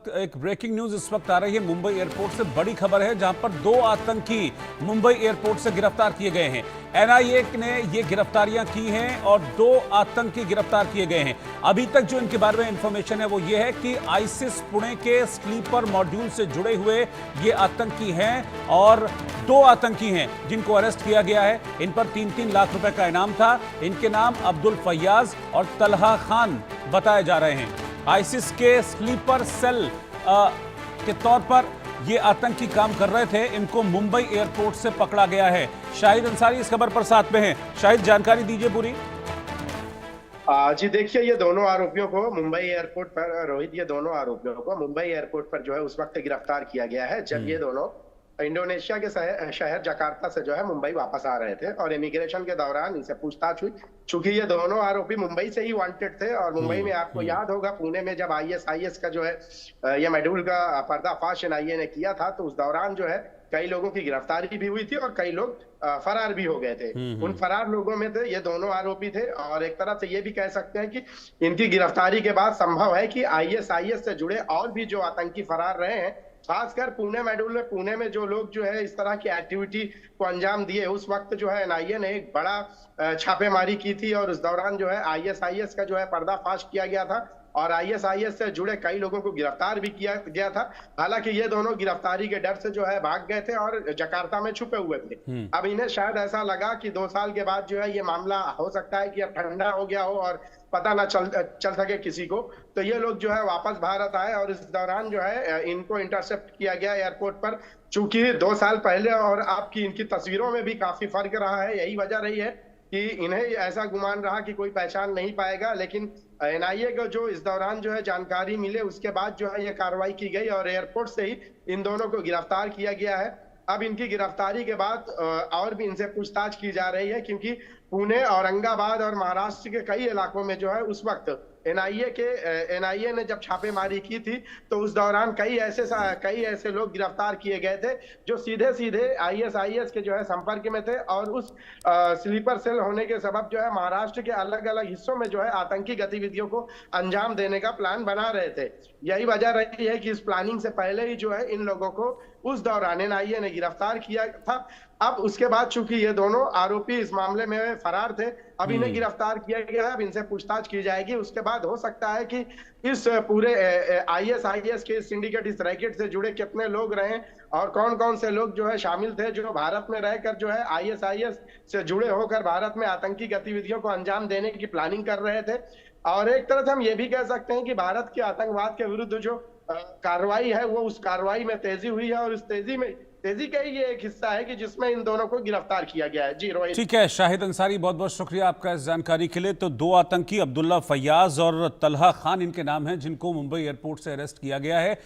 एक breaking news इस वक्त आ रही है मुंबई एयरपोर्ट से। बड़ी खबर है जहां पर 2 आतंकी मुंबई एयरपोर्ट से गिरफ्तार किए गए हैं। एनआईए ने ये गिरफ्तारियां की हैं और 2 आतंकी गिरफ्तार किए गए हैं। अभी तक जो इनके बारे में इंफॉर्मेशन है वो ये है कि आईसिस पुणे के स्लीपर मॉड्यूल से जुड़े हुए ये आतंकी हैं और 2 आतंकी हैं जिनको अरेस्ट किया गया है। इन पर 3-3 लाख रुपए का इनाम था। इनके नाम अब्दुल फैयाज और तलहा खान बताए जा रहे हैं। आईसिस के स्लीपर सेल के तौर पर ये आतंकी काम कर रहे थे। इनको मुंबई एयरपोर्ट से पकड़ा गया है। शाहिद अंसारी इस खबर पर साथ में हैं। शाहिद, जानकारी दीजिए पूरी। जी देखिए, ये दोनों आरोपियों को मुंबई एयरपोर्ट पर रोहित ये दोनों आरोपियों को मुंबई एयरपोर्ट पर जो है उस वक्त गिरफ्तार किया गया है जब ये दोनों इंडोनेशिया के शहर जकार्ता से जो है मुंबई वापस आ रहे थे और इमिग्रेशन के दौरान इनसे पूछताछ हुई। चूंकि ये दोनों आरोपी मुंबई से ही वांटेड थे और मुंबई में आपको याद होगा पुणे में जब आईएसआईएस का जो है ये मॉड्यूल का पर्दाफाश एनआईए ने किया था तो उस दौरान जो है कई लोगों की गिरफ्तारी भी हुई थी और कई लोग फरार भी हो गए थे। उन फरार लोगों में थे ये दोनों आरोपी थे और एक तरह से ये भी कह सकते हैं कि इनकी गिरफ्तारी के बाद संभव है कि आईएसआईएस से जुड़े और भी जो आतंकी फरार रहे हैं, खासकर पुणे मॉड्यूल में पुणे में जो लोग जो है इस तरह की एक्टिविटी को अंजाम दिए, उस वक्त जो है एनआईए ने एक बड़ा छापेमारी की थी और उस दौरान जो है आईएसआईएस का जो है पर्दाफाश किया गया था और आईएसआईएस से जुड़े कई लोगों को गिरफ्तार भी किया गया था। हालांकि ये दोनों गिरफ्तारी के डर से जो है भाग गए थे और जकार्ता में छुपे हुए थे। अब इन्हें शायद ऐसा लगा कि 2 साल के बाद जो है ये मामला हो सकता है कि अब ठंडा हो गया हो और पता ना चल सके किसी को, तो ये लोग जो है वापस भारत आए और इस दौरान जो है इनको इंटरसेप्ट किया गया एयरपोर्ट पर। चूंकि 2 साल पहले और आपकी इनकी तस्वीरों में भी काफी फर्क रहा है, यही वजह रही है कि इन्हें ऐसा गुमान रहा कि कोई पहचान नहीं पाएगा। लेकिन एनआईए को जो इस दौरान जो है जानकारी मिले उसके बाद जो है ये कार्रवाई की गई और एयरपोर्ट से ही इन दोनों को गिरफ्तार किया गया है। अब इनकी गिरफ्तारी के बाद और भी इनसे पूछताछ की जा रही है क्योंकि पुणे, औरंगाबाद और महाराष्ट्र के कई इलाकों में जो है उस वक्त एनआईए ने जब छापेमारी की थी तो उस दौरान कई ऐसे लोग गिरफ्तार किए गए थे जो सीधे सीधे आईएसआईएस के जो है संपर्क में थे और उस स्लीपर सेल होने के सबब जो है महाराष्ट्र के अलग अलग हिस्सों में जो है आतंकी गतिविधियों को अंजाम देने का प्लान बना रहे थे। यही वजह रही है कि इस प्लानिंग से पहले ही जो है इन लोगों को उस दौरान एनआईए ने गिरफ्तार किया था। अब उसके बाद चूंकि ये दोनों आरोपी इस मामले में फरार थे, अब इन्हें गिरफ्तार किया गया है। अब इनसे पूछताछ की जाएगी। उसके बाद हो सकता है कि इस पूरे आईएसआईएस के सिंडिकेट, इस रैकेट से जुड़े कितने लोग रहे और कौन कौन से लोग जो है शामिल थे जो भारत में रहकर जो है आईएसआईएस से जुड़े होकर भारत में आतंकी गतिविधियों को अंजाम देने की प्लानिंग कर रहे थे। और एक तरह से हम ये भी कह सकते हैं कि भारत के आतंकवाद के विरुद्ध जो कार्रवाई है वो उस कार्रवाई में तेजी हुई है और उस तेजी का ही ये एक हिस्सा है कि जिसमें इन दोनों को गिरफ्तार किया गया है। जी रोहित। ठीक है शाहिद अंसारी, बहुत बहुत शुक्रिया आपका इस जानकारी के लिए। तो 2 आतंकी अब्दुल्ला फैयाज और तलहा खान इनके नाम हैं जिनको मुंबई एयरपोर्ट से अरेस्ट किया गया है।